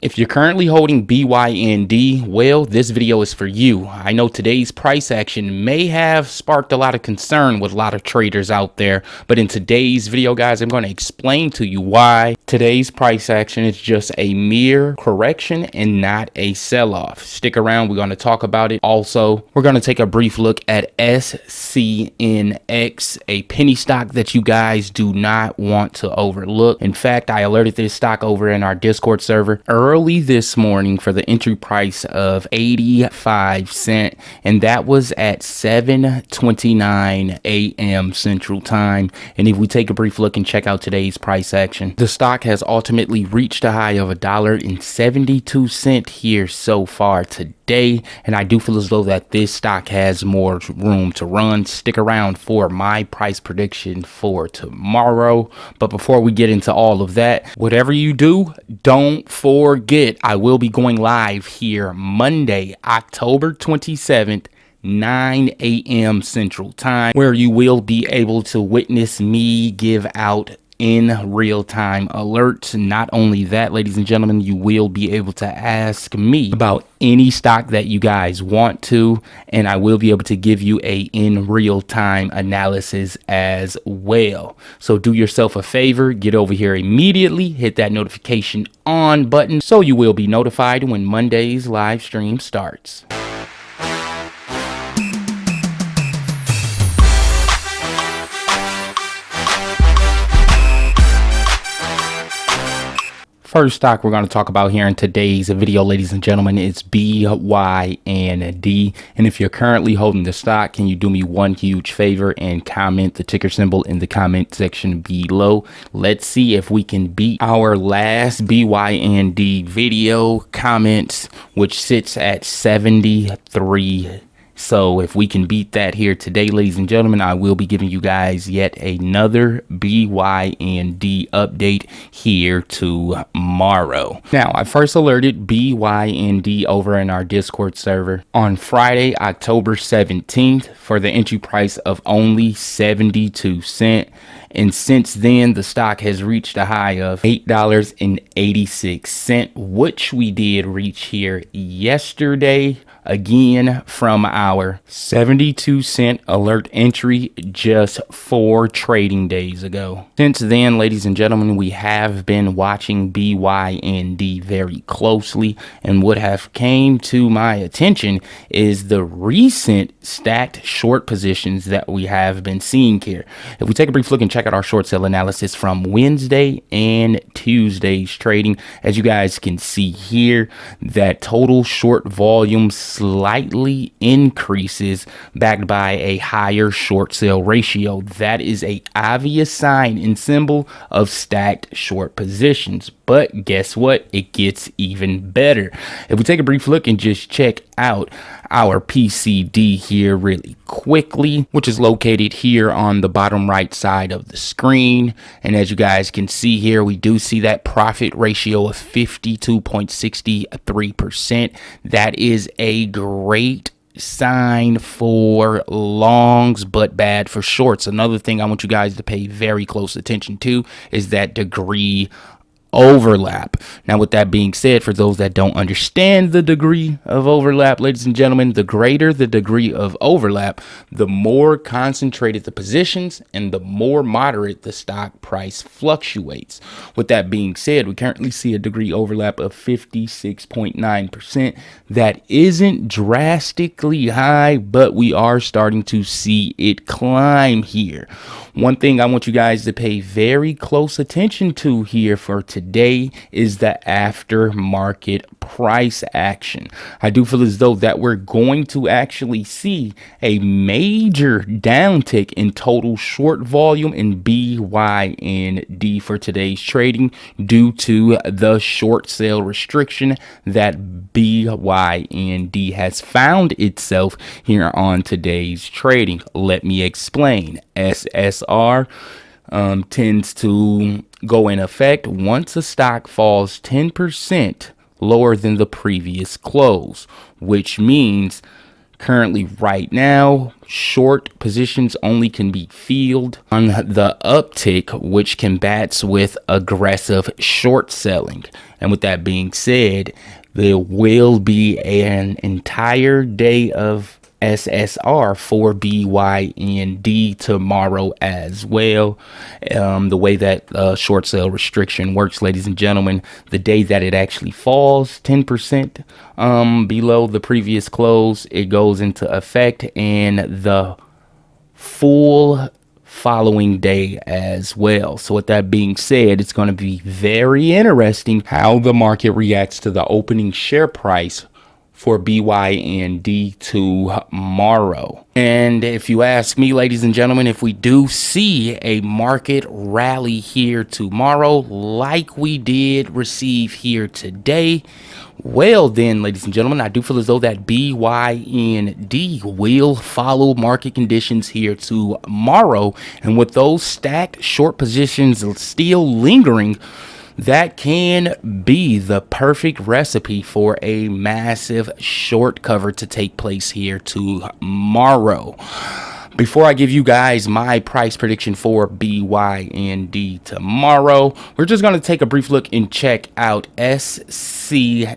If you're currently holding BYND, well, this video is for you. I know today's price action may have sparked a lot of concern with a lot of traders out there, but in today's video, guys, I'm going to explain to you why today's price action is just a mere correction and not a sell-off. Stick around, we're going to talk about it. Also, we're going to take a brief look at SCNX, a penny stock that you guys do not want to overlook. In fact, I alerted this stock over in our Discord server early this morning for the entry price of 85 cents, and that was at 7:29 a.m. Central Time. And if we take a brief look and check out today's price action, the stock has ultimately reached a high of $1.72 here so far today, and I do feel as though that this stock has more room to run. Stick around for my price prediction for tomorrow. But before we get into all of that, whatever you do, don't forget I will be going live here Monday, October 27th, 9 a.m. Central Time, where you will be able to witness me give out in real-time alerts. Not only that, ladies and gentlemen, you will be able to ask me about any stock that you guys want to, and I will be able to give you a in real-time analysis as well. So do yourself a favor, get over here immediately, hit that notification on button so you will be notified when Monday's live stream starts. First stock we're going to talk about here in today's video, ladies and gentlemen, is BYND. And if you're currently holding the stock, can you do me one huge favor and comment the ticker symbol in the comment section below? Let's see if we can beat our last BYND video comments, which sits at 73. So if we can beat that here today, ladies and gentlemen, I will be giving you guys yet another BYND update here tomorrow. Now, I first alerted BYND over in our Discord server on Friday, October 17th for the entry price of only 72 cents. And since then, the stock has reached a high of $8.86, which we did reach here yesterday, again from our 72 cent alert entry just 4 trading days ago. Since then, ladies and gentlemen, we have been watching BYND very closely, and what have came to my attention is the recent stacked short positions that we have been seeing here. If we take a brief look and check out our short sale analysis from Wednesday and Tuesday's trading, as you guys can see here, that total short volume slightly increases, backed by a higher short sale ratio. That is a obvious sign and symbol of stacked short positions. But guess what? It gets even better. If we take a brief look and just check out our PCD here really quickly, which is located here on the bottom right side of the screen. And as you guys can see here, we do see that profit ratio of 52.63%. That is a great sign for longs, but bad for shorts. Another thing I want you guys to pay very close attention to is that degree overlap. Now, with that being said, for those that don't understand the degree of overlap, ladies and gentlemen, the greater the degree of overlap, the more concentrated the positions and the more moderate the stock price fluctuates. With that being said, we currently see a degree overlap of 56.9%. That isn't drastically high, but we are starting to see it climb here. One thing I want you guys to pay very close attention to here for today is the aftermarket price action. I do feel as though that we're going to actually see a major downtick in total short volume in BYND for today's trading due to the short sale restriction that BYND has found itself here on today's trading. Let me explain. SSR tends to go in effect once a stock falls 10% lower than the previous close, which means Currently, right now, short positions only can be filled on the uptick, which combats with aggressive short selling. And with that being said, there will be an entire day of SSR for BYND tomorrow as well. The way that short sale restriction works, ladies and gentlemen, the day that it actually falls 10% below the previous close, it goes into effect, and the full following day as well. So with that being said, it's going to be very interesting how the market reacts to the opening share price for BYND tomorrow. And if you ask me, ladies and gentlemen, if we do see a market rally here tomorrow like we did receive here today, well then, ladies and gentlemen, I do feel as though that BYND will follow market conditions here tomorrow. And with those stacked short positions still lingering, that can be the perfect recipe for a massive short cover to take place here tomorrow. Before I give you guys my price prediction for BYND tomorrow, we're just going to take a brief look and check out SCNX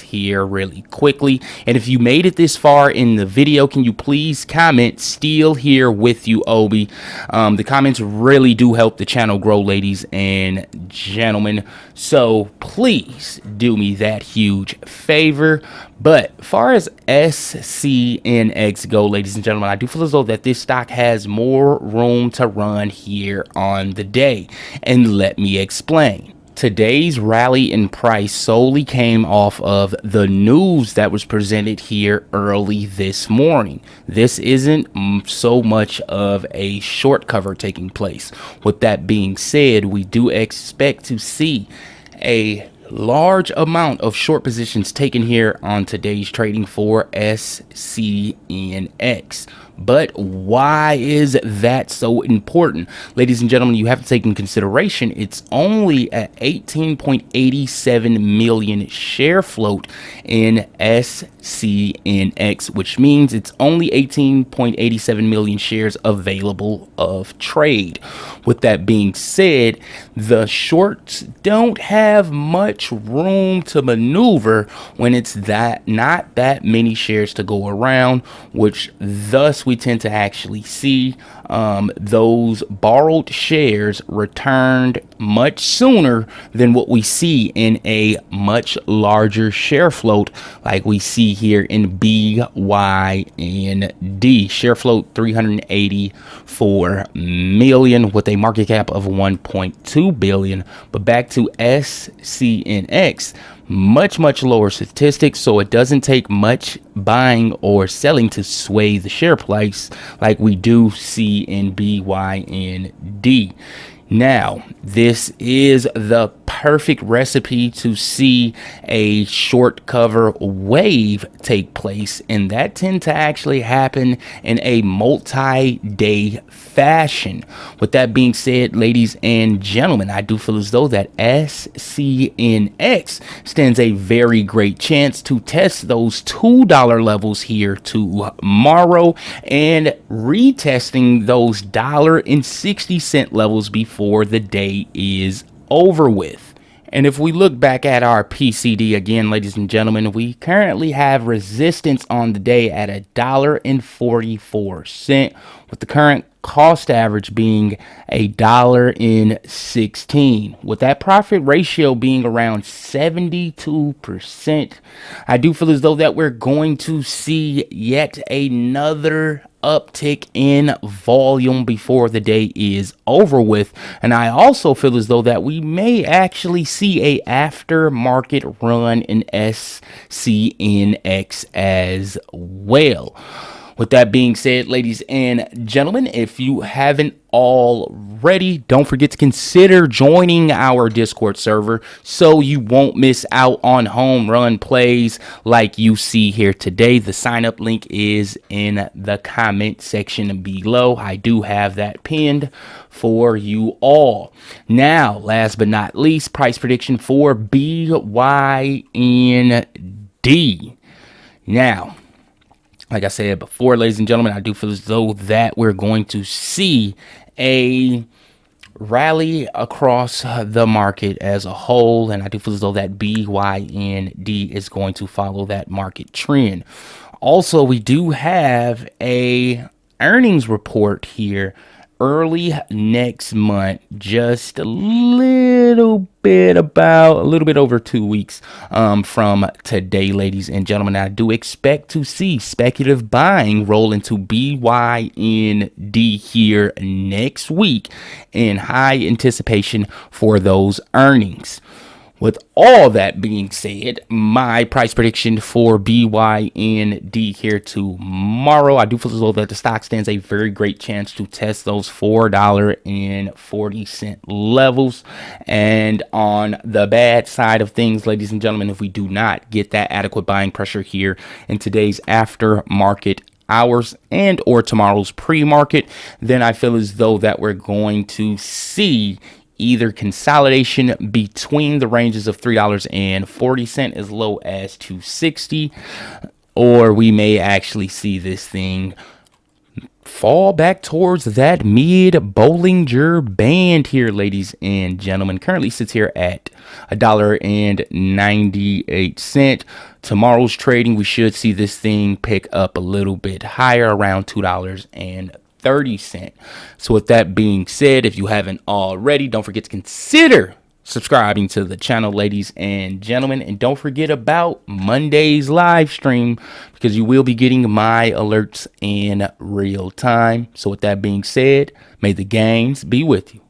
here really quickly. And if you made it this far in the video, can you please comment "still here with you, Obi"? The comments really do help the channel grow, ladies and gentlemen. So please do me that huge favor. But as far as SCNX go, ladies and gentlemen, I do feel as though that this stock has more room to run here on the day. And let me explain. Today's rally in price solely came off of the news that was presented here early this morning. This isn't so much of a short cover taking place. With that being said, we do expect to see a large amount of short positions taken here on today's trading for SCNX. But why is that so important? Ladies and gentlemen, you have to take in consideration it's only at 18.87 million share float in SCNX, which means it's only 18.87 million shares available of trade. With that being said, the shorts don't have much room to maneuver when it's not that many shares to go around, which thus we tend to actually see those borrowed shares returned much sooner than what we see in a much larger share float like we see here in BYND. Share float 384 million with a market cap of 1.2 billion. But back to SCNX, much lower statistics, so it doesn't take much buying or selling to sway the share price like we do see in BYND. Now, this is the perfect recipe to see a short cover wave take place, and that tends to actually happen in a multi-day fashion. With that being said, ladies and gentlemen, I do feel as though that SCNX stands a very great chance to test those $2 levels here tomorrow and retesting those $1.60 levels before the day is over with. And if we look back at our PCD again, ladies and gentlemen, we currently have resistance on the day at $1.44, with the current cost average being $1.16, with that profit ratio being around 72%. I do feel as though that we're going to see yet another uptick in volume before the day is over with, and I also feel as though that we may actually see a aftermarket run in SCNX as well. With that being said, ladies and gentlemen, if you haven't already, don't forget to consider joining our Discord server so you won't miss out on home run plays like you see here today. The sign up link is in the comment section below. I do have that pinned for you all. Now, last but not least, price prediction for BYND. Now, Like I said before, ladies and gentlemen, I do feel as though that we're going to see a rally across the market as a whole, and I do feel as though that BYND is going to follow that market trend. Also, we do have a earnings report here early next month, just a little bit over 2 weeks from today, ladies and gentlemen. I do expect to see speculative buying roll into BYND here next week in high anticipation for those earnings. With all that being said, my price prediction for BYND here tomorrow, I do feel as though that the stock stands a very great chance to test those $4.40 levels. And on the bad side of things, ladies and gentlemen, if we do not get that adequate buying pressure here in today's aftermarket hours and or tomorrow's pre-market, then I feel as though that we're going to see either consolidation between the ranges of $3.40 as low as $2.60, or we may actually see this thing fall back towards that mid Bollinger Band here, ladies and gentlemen. Currently sits here at $1.98. Tomorrow's trading, we should see this thing pick up a little bit higher, around $2.30. So with that being said, if you haven't already, don't forget to consider subscribing to the channel, ladies and gentlemen, and don't forget about Monday's live stream, because you will be getting my alerts in real time. So with that being said, may the gains be with you.